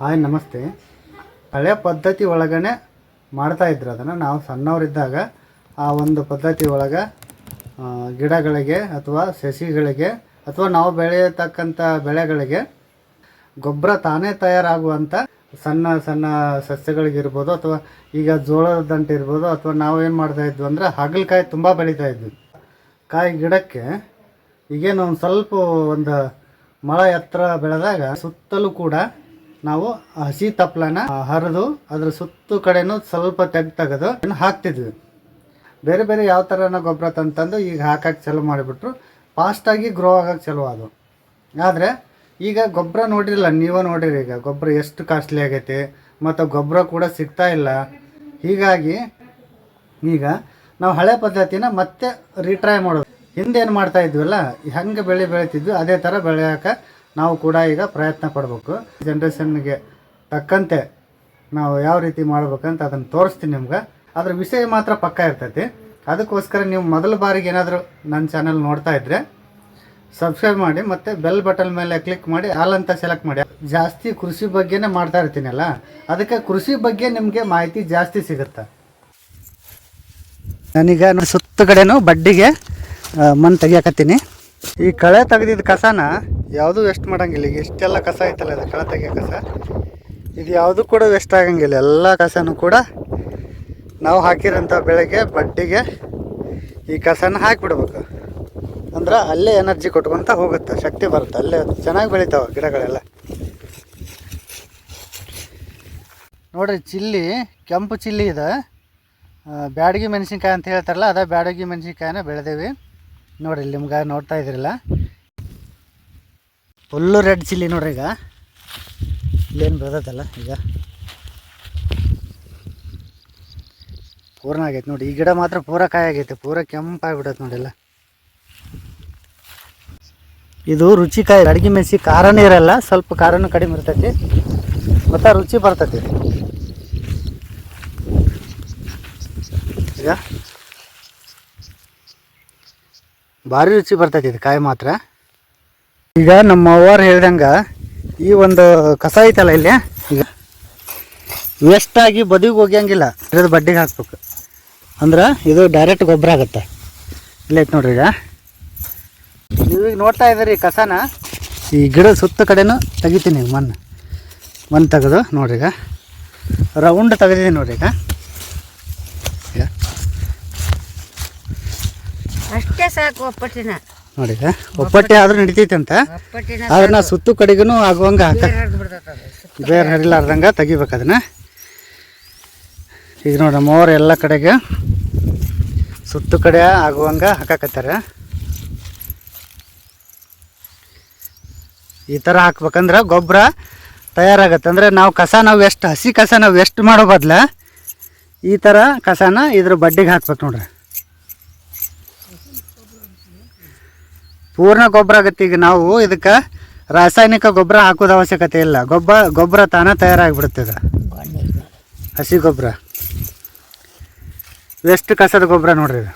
Hi ನಮಸ್ತೆ. ಹಳೆ ಪದ್ಧತಿ ಒಳಗನೆ ಮಾಡ್ತಾಯಿದ್ರು ಅದನ್ನು. ನಾವು ಸಣ್ಣವರಿದ್ದಾಗ ಆ ಒಂದು ಪದ್ಧತಿ ಒಳಗೆ ಗಿಡಗಳಿಗೆ ಅಥವಾ ಸಸಿಗಳಿಗೆ ಅಥವಾ ನಾವು ಬೆಳೆಯತಕ್ಕಂಥ ಬೆಳೆಗಳಿಗೆ ಗೊಬ್ಬರ ತಾನೇ ತಯಾರಾಗುವಂಥ ಸಣ್ಣ ಸಣ್ಣ ಸಸ್ಯಗಳಿಗಿರ್ಬೋದು ಅಥವಾ ಈಗ ಜೋಳದ ದಂಟು ಇರ್ಬೋದು ಅಥವಾ ನಾವೇನು ಮಾಡ್ತಾಯಿದ್ವಿ ಅಂದರೆ ಹಾಗಲಕಾಯಿ ತುಂಬ ಬೆಳೀತಾಯಿದ್ವಿ. ಕಾಯಿ ಗಿಡಕ್ಕೆ ಈಗೇನು ಒಂದು ಸ್ವಲ್ಪ ಒಂದು ಮೊಳ ಎತ್ತರ ಬೆಳೆದಾಗ ಸುತ್ತಲೂ ಕೂಡ ನಾವು ಹಸಿ ತಪ್ಪಲನ ಹರಿದು ಅದ್ರ ಸುತ್ತು ಕಡೆನೂ ಸ್ವಲ್ಪ ತೆಗೆದು ಹಾಕ್ತಿದ್ವಿ. ಬೇರೆ ಬೇರೆ ಯಾವ ಥರನ ಗೊಬ್ಬರ ತಂದು ಈಗ ಹಾಕಕ್ಕೆ ಚಾಲು ಮಾಡಿಬಿಟ್ರು. ಫಾಸ್ಟಾಗಿ ಗ್ರೋ ಆಗೋಕ್ಕೆ ಚಲೋ ಅದು. ಆದರೆ ಈಗ ಗೊಬ್ಬರ ನೋಡಿರಲ್ಲ, ನೀವೇ ನೋಡಿರಿ ಈಗ ಗೊಬ್ಬರ ಎಷ್ಟು ಕಾಸ್ಟ್ಲಿ ಆಗೈತೆ ಮತ್ತು ಗೊಬ್ಬರ ಕೂಡ ಸಿಗ್ತಾ ಇಲ್ಲ. ಹೀಗಾಗಿ ಈಗ ನಾವು ಹಳೆ ಪದ್ಧತಿನ ಮತ್ತೆ ರೀಟ್ರೈ ಮಾಡೋದು. ಹಿಂದೇನು ಮಾಡ್ತಾ ಇದ್ವಲ್ಲ, ಹೆಂಗೆ ಬೆಳೀತಿದ್ವಿ ಅದೇ ಥರ ಬೆಳೆಯೋಕೆ ನಾವು ಕೂಡ ಈಗ ಪ್ರಯತ್ನ ಪಡಬೇಕು. ಜನ್ರೇಷನ್ಗೆ ತಕ್ಕಂತೆ ನಾವು ಯಾವ ರೀತಿ ಮಾಡ್ಬೇಕಂತ ಅದನ್ನು ತೋರಿಸ್ತೀನಿ ನಿಮ್ಗೆ. ಅದ್ರ ವಿಷಯ ಮಾತ್ರ ಪಕ್ಕ ಇರ್ತೈತಿ. ಅದಕ್ಕೋಸ್ಕರ ನೀವು ಮೊದಲ ಬಾರಿಗೆ ಏನಾದರೂ ನನ್ನ ಚಾನಲ್ ನೋಡ್ತಾ ಇದ್ದರೆ ಸಬ್ಸ್ಕ್ರೈಬ್ ಮಾಡಿ ಮತ್ತು ಬೆಲ್ ಬಟನ್ ಮೇಲೆ ಕ್ಲಿಕ್ ಮಾಡಿ ಆಲ್ ಅಂತ ಸೆಲೆಕ್ಟ್ ಮಾಡಿ. ಜಾಸ್ತಿ ಕೃಷಿ ಬಗ್ಗೆನೇ ಮಾಡ್ತಾ ಇರ್ತೀನಲ್ಲ, ಅದಕ್ಕೆ ಕೃಷಿ ಬಗ್ಗೆ ನಿಮಗೆ ಮಾಹಿತಿ ಜಾಸ್ತಿ ಸಿಗುತ್ತೆ. ನಾನೀಗ ಸುತ್ತ ಕಡೆನೂ ಬಡ್ಡಿಗೆ ಮಣ್ಣು ತೆಗಿಯಾಕತ್ತೀನಿ. ಈ ಕಳೆ ತೆಗೆದಿದ್ದ ಕಸನ ಯಾವುದೂ ವೇಸ್ಟ್ ಮಾಡೋಂಗಿಲ್ಲ. ಈಗ ಇಷ್ಟೆಲ್ಲ ಕಸ ಐತಲ್ಲ, ಅದು ಕಳೆ ತೆಗಿಯೋ ಕಸ, ಇದು ಯಾವುದೂ ಕೂಡ ವೇಸ್ಟ್ ಆಗಂಗಿಲ್ಲ. ಎಲ್ಲ ಕಸನೂ ಕೂಡ ನಾವು ಹಾಕಿರೋಂಥ ಬೆಳೆಗೆ ಬಡ್ಡಿಗೆ ಈ ಕಸನ ಹಾಕಿಬಿಡ್ಬೇಕು. ಅಂದ್ರೆ ಅಲ್ಲೇ ಎನರ್ಜಿ ಕೊಟ್ಕೊತ ಹೋಗುತ್ತೆ, ಶಕ್ತಿ ಬರುತ್ತೆ, ಅಲ್ಲೇ ಚೆನ್ನಾಗಿ ಬೆಳಿತಾವೆ ಗಿಡಗಳೆಲ್ಲ. ನೋಡಿರಿ, ಚಿಲ್ಲಿ, ಕೆಂಪು ಚಿಲ್ಲಿ ಇದೆ, ಬ್ಯಾಡಗಿ ಮೆಣಸಿನ್ಕಾಯಿ ಅಂತ ಹೇಳ್ತಾರಲ್ಲ, ಅದೇ ಬ್ಯಾಡಗಿ ಮೆಣಸಿನ್ಕಾಯಿನ ಬೆಳೆದೇವಿ. ನೋಡಿರಿ, ನಿಮ್ಗೆ ನೋಡ್ತಾ ಇದ್ರಲ್ಲ, ಫುಲ್ಲು ರೆಡ್ ಚಿಲ್ಲಿ ನೋಡ್ರಿ. ಈಗ ಇಲ್ಲೇನು ಬೆಳೆದಲ್ಲ, ಈಗ ಪೂರ್ಣ ಆಗೈತೆ ನೋಡಿ. ಈ ಗಿಡ ಮಾತ್ರ ಪೂರ ಕಾಯಿ ಆಗೈತೆ, ಪೂರ ಕೆಂಪಾಗಿಬಿಡತ್ತೆ ನೋಡಿಲ್ಲ. ಇದು ರುಚಿಕಾಯಿ. ಅಡುಗೆ ಮೆಣಸಿ ಖಾರನೇ ಇರಲ್ಲ, ಸ್ವಲ್ಪ ಖಾರನೂ ಕಡಿಮೆ ಇರ್ತೈತಿ ಮತ್ತು ರುಚಿ ಬರ್ತೈತಿ. ಈಗ ಭಾರಿ ರುಚಿ ಬರ್ತೈತಿ ಇದು ಕಾಯಿ ಮಾತ್ರ. ಈಗ ನಮ್ಮ ಅವ್ವರು ಹೇಳ್ದಂಗೆ ಈ ಒಂದು ಕಸ ಐತಲ್ಲ ಇಲ್ಲಿ, ಈಗ ವೇಸ್ಟಾಗಿ ಬದಿಗೆ ಹೋಗ್ಯಂಗಿಲ್ಲ, ಇರೋದು ಬಡ್ಡಿಗೆ ಹಾಕ್ಬೇಕು. ಅಂದ್ರೆ ಇದು ಡೈರೆಕ್ಟ್ ಗೊಬ್ಬರ ಆಗುತ್ತೆ. ಇಲ್ಲೈತೆ ನೋಡ್ರಿ. ಈಗ ನೀವೀಗ ನೋಡ್ತಾ ಇದ್ದೀರಿ ಕಸನ ಈ ಗಿಡದ ಸುತ್ತ ಕಡೆನೂ ತೆಗಿತೀನಿ. ಮಣ್ಣು ತೆಗೆದು ನೋಡ್ರಿ, ಈಗ ರೌಂಡ್ ತೆಗೆದಿದ್ದೀನಿ ನೋಡ್ರಿ. ಈಗ ಅಷ್ಟೇ ಸಾಕು. ಒಪ್ಪಟ್ಟಿನ ನೋಡಿ, ಒಪ್ಪಟ್ಟೆ ಆದ್ರೂ ನಡಿತೈತೆ ಅಂತ, ಅದನ್ನ ಸುತ್ತು ಕಡೆಗೂ ಆಗುವಂಗೆ ಬೇರೆ ಹರಿಲಾರ್ದಂಗೆ ತೆಗಿಬೇಕು ಅದನ್ನು. ಈಗ ನೋಡಿ, ನಮ್ಮವ್ರು ಎಲ್ಲ ಕಡೆಗೆ ಸುತ್ತು ಕಡೆ ಆಗುವಂಗೆ ಹಾಕಾಕತ್ತಾರೆ. ಈ ಥರ ಹಾಕ್ಬೇಕಂದ್ರೆ ಗೊಬ್ಬರ ತಯಾರಾಗತ್ತೆ. ಅಂದರೆ ನಾವು ಎಷ್ಟು ಹಸಿ ಕಸ ನಾವು ಎಷ್ಟು ಮಾಡೋ ಬದಲು ಈ ಥರ ಕಸನ ಇದ್ರ ಬಡ್ಡಿಗೆ ಹಾಕ್ಬೇಕು ನೋಡ್ರಿ. ಪೂರ್ಣ ಗೊಬ್ಬರ ಆಗುತ್ತೆ. ಈಗ ನಾವು ಇದಕ್ಕೆ ರಾಸಾಯನಿಕ ಗೊಬ್ಬರ ಹಾಕೋದು ಅವಶ್ಯಕತೆ ಇಲ್ಲ. ಗೊಬ್ಬರ ತಾನೇ ತಯಾರಾಗಿಬಿಡುತ್ತೆ. ಇದು ಹಸಿ ಗೊಬ್ಬರ, ವೇಸ್ಟ್ ಕಸದ ಗೊಬ್ಬರ ನೋಡ್ರಿ ಇದು.